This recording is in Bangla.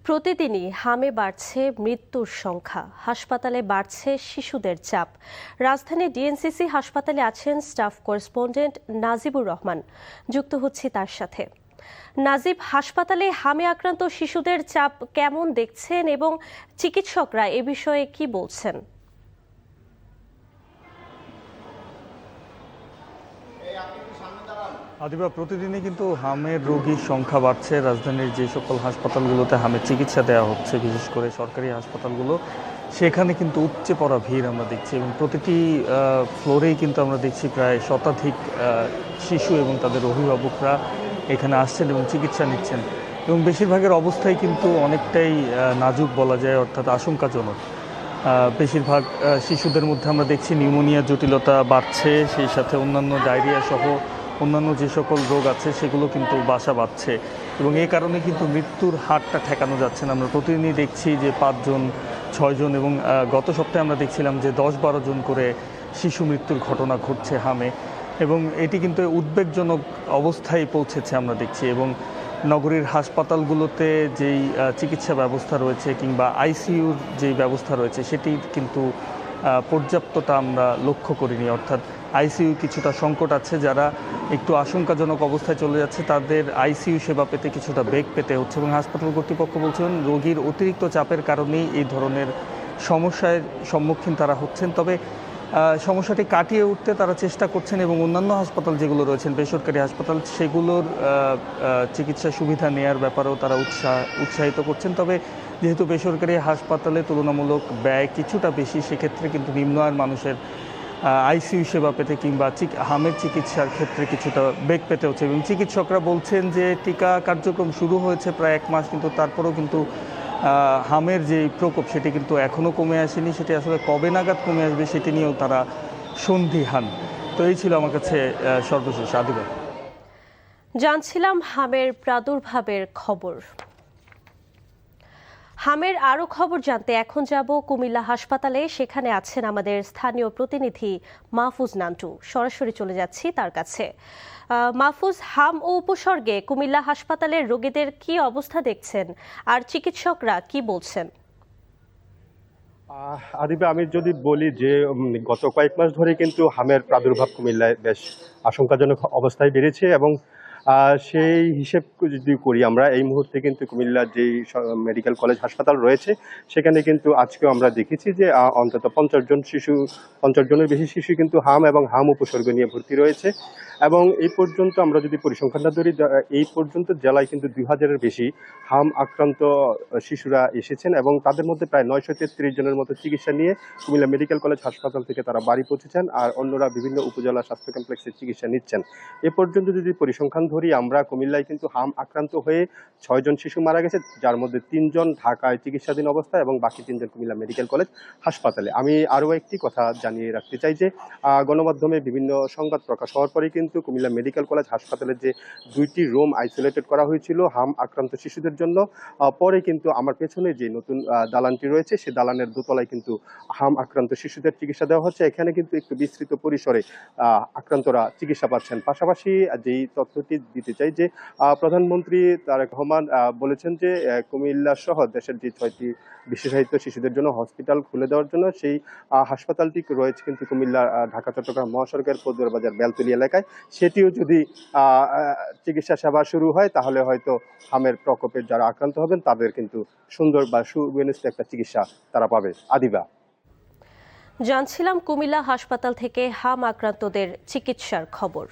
প্রতিদিনই হামে বাড়ছে মৃত্যুর সংখ্যা, হাসপাতালে বাড়ছে শিশুদের চাপ। রাজধানী ডিএনসিসি হাসপাতালে আছেন স্টাফ করেসপন্ডেন্ট নাজিবুর রহমান, যুক্ত হচ্ছি তার সাথে। নাজিব, হাসপাতালে হামে আক্রান্ত শিশুদের চাপ কেমন দেখছেন এবং চিকিৎসকরা এ বিষয়ে কি বলছেন? আদিবা, প্রতিদিনই কিন্তু হামের রোগীর সংখ্যা বাড়ছে। রাজধানীর যে সকল হাসপাতালগুলোতে হামের চিকিৎসা দেওয়া হচ্ছে, বিশেষ করে সরকারি হাসপাতালগুলো, সেখানে কিন্তু উপচে পড়া ভিড় আমরা দেখছি এবং প্রতিটি ফ্লোরেই কিন্তু আমরা দেখছি প্রায় শতাধিক শিশু এবং তাদের অভিভাবকরা এখানে আসছেন এবং চিকিৎসা নিচ্ছেন। এবং বেশিরভাগের অবস্থাই কিন্তু অনেকটাই নাজুক বলা যায়, অর্থাৎ আশঙ্কাজনক। বেশিরভাগ শিশুদের মধ্যে আমরা দেখছি নিউমোনিয়া জটিলতা বাড়ছে, সেই সাথে অন্যান্য ডায়রিয়া সহ অন্যান্য যে সকল রোগ আছে সেগুলো কিন্তু বাসা বাঁধছে এবং এই কারণে কিন্তু মৃত্যুর হারটা ঠেকানো যাচ্ছে না। আমরা প্রতিদিনই দেখছি যে 5 জন 6 জন এবং গত সপ্তাহে আমরা দেখছিলাম যে 10-12 জন করে শিশু মৃত্যুর ঘটনা ঘটছে হামে, এবং এটি কিন্তু উদ্বেগজনক অবস্থায় পৌঁছেছে আমরা দেখছি। এবং নগরীর হাসপাতালগুলোতে যেই চিকিৎসা ব্যবস্থা রয়েছে কিংবা আইসিইউর যেই ব্যবস্থা রয়েছে সেটি কিন্তু পর্যাপ্ততা আমরা লক্ষ্য করিনি, অর্থাৎ আইসিইউ কিছুটা সংকট আছে। যারা একটু আশঙ্কাজনক অবস্থায় চলে যাচ্ছে তাদের আইসিইউ সেবা পেতে কিছুটা বেগ পেতে হচ্ছে এবং হাসপাতাল কর্তৃপক্ষ বলছেন রোগীর অতিরিক্ত চাপের কারণেই এই ধরনের সমস্যার সম্মুখীন তারা হচ্ছেন। তবে সমস্যাটি কাটিয়ে উঠতে তারা চেষ্টা করছেন এবং অন্যান্য হাসপাতাল যেগুলো রয়েছেন, বেসরকারি হাসপাতাল, সেগুলোর চিকিৎসা সুবিধা নেয়ার ব্যাপারেও তারা উৎসাহিত করছেন। তবে যেহেতু বেসরকারি হাসপাতালে তুলনামূলক ব্যয় কিছুটা বেশি, সেক্ষেত্রে কিন্তু নিম্ন আয়ের মানুষের আইসিইউ সেবা পেতে কিংবা হামের চিকিৎসার ক্ষেত্রে কিছুটা বেগ পেতে হচ্ছে। এবং চিকিৎসকরা বলছেন যে টিকা কার্যক্রম শুরু হয়েছে প্রায় 1 মাস, কিন্তু তারপরেও কিন্তু হামের যে প্রকোপ সেটি কিন্তু এখনও কমে আসেনি। সেটি আসলে কবে নাগাদ কমে আসবে সেটি নিয়েও তারা সন্দিহান। তো এই ছিল আমার কাছে সর্বশেষ। আদিবা, জানছিলাম হামের প্রাদুর্ভাবের খবর। হামের আরও খবর জানতে এখন যাব কুমিল্লা হাসপাতালে। সেখানে আছেন আমাদের স্থানীয় প্রতিনিধি মাহফুজ নান্টু। সরাসরি চলে যাচ্ছি তার কাছে। মাহফুজ, হাম ও উপসর্গে কুমিল্লা হাসপাতালের রোগীদের কি অবস্থা দেখছেন আর চিকিৎসকরা কি বলছেন? আদিবা, আমি যদি বলি যে গত কয়েক মাস ধরে কিন্তু হামের প্রাদুর্ভাব কুমিল্লায় বেশ আশঙ্কাজনক অবস্থায় বেড়েছে এবং সেই হিসেব যদি করি আমরা, এই মুহূর্তে কিন্তু কুমিল্লার যেই মেডিকেল কলেজ হাসপাতাল রয়েছে সেখানে কিন্তু আজকেও আমরা দেখেছি যে অন্তত 50 জনের বেশি শিশু কিন্তু হাম এবং হাম উপসর্গ নিয়ে ভর্তি রয়েছে। এবং এই পর্যন্ত আমরা যদি পরিসংখ্যানটা ধরি, এই পর্যন্ত জেলায় কিন্তু 2000-এর বেশি হাম আক্রান্ত শিশুরা এসেছেন এবং তাদের মধ্যে প্রায় 933 জনের মতো চিকিৎসা নিয়ে কুমিল্লা মেডিকেল কলেজ হাসপাতাল থেকে তারা বাড়ি পৌঁছেছেন, আর অন্যরা বিভিন্ন উপজেলা স্বাস্থ্য কমপ্লেক্সে চিকিৎসা নিচ্ছেন। এ পর্যন্ত যদি পরিসংখ্যান ধরি আমরা, কুমিল্লায় কিন্তু হাম আক্রান্ত হয়ে 6 জন শিশু মারা গেছে, যার মধ্যে 3 জন ঢাকায় চিকিৎসাধীন অবস্থায় এবং বাকি 3 জন কুমিল্লা মেডিকেল কলেজ হাসপাতালে। আমি আরও একটি কথা জানিয়ে রাখতে চাই যে গণমাধ্যমে বিভিন্ন সংবাদ প্রকাশ হওয়ার পরে কিন্তু কুমিল্লা মেডিকেল কলেজ হাসপাতালের যে 2টি রুম আইসোলেটেড করা হয়েছিল হাম আক্রান্ত শিশুদের জন্য, পরে কিন্তু আমার পেছনে যে নতুন দালানটি রয়েছে সে দালানের দোতলায় কিন্তু হাম আক্রান্ত শিশুদের চিকিৎসা দেওয়া হচ্ছে। এখানে কিন্তু একটু বিস্তৃত পরিসরে আক্রান্তরা চিকিৎসা পাচ্ছেন। পাশাপাশি যেই তথ্যটি দিতে চাই যে প্রধানমন্ত্রী তারেক রহমান বলেছেন যে কুমিল্লা সহ দেশের যে 6টি বিশেষায়িত শিশুদের জন্য হসপিটাল খুলে দেওয়ার জন্য সেই হাসপাতালটি রয়েছে কিন্তু কুমিল্লা ঢাকা চট্টগ্রাম মহাসড়কের পদ্মর বাজার বেলতলি এলাকায়। সেটিও যদি চিকিৎসা সেবা শুরু হয় তাহলে হয়তো হামের প্রকোপের যারা আক্রান্ত হবেন তাদের কিন্তু সুন্দর বা সুব্যবস্থিত একটা চিকিৎসা তারা পাবে। আদিবা, জানছিলাম কুমিল্লা হাসপাতাল থেকে হাম আক্রান্তদের চিকিৎসার খবর।